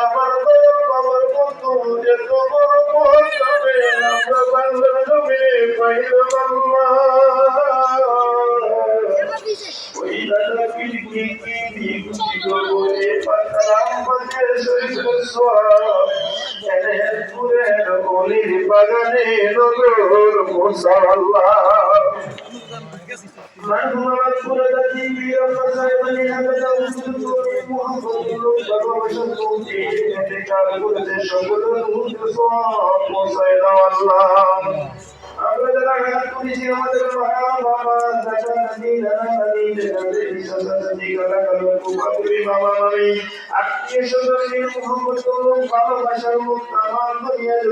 আমার বাবার বন্ধু এত বড় হবে আমরা বাংলার জমিনে পাইলাম ওই দাদা কি করে পাতালাম বাজে শরীর সোয়ালের অলির বাগানে নগর মুসাল্লাহ مرحبا بولادتي بيرم سايبني هذا وجود محمد ভালোবাসা তুমি এতেকার করতে সকল রূপ সব পৌঁছায় দাও আল্লাহ আমরা যারা হাত তুলেছি আমাদের বাবা দাদা দাদি নানা নানি দাদাদের সাদা দাদি কাকা কালু বাবুরি বাবা মামি আত্মীয় স্বজন মোহাম্মদ ভালোবাসার মুখ আমার দুনিয়ার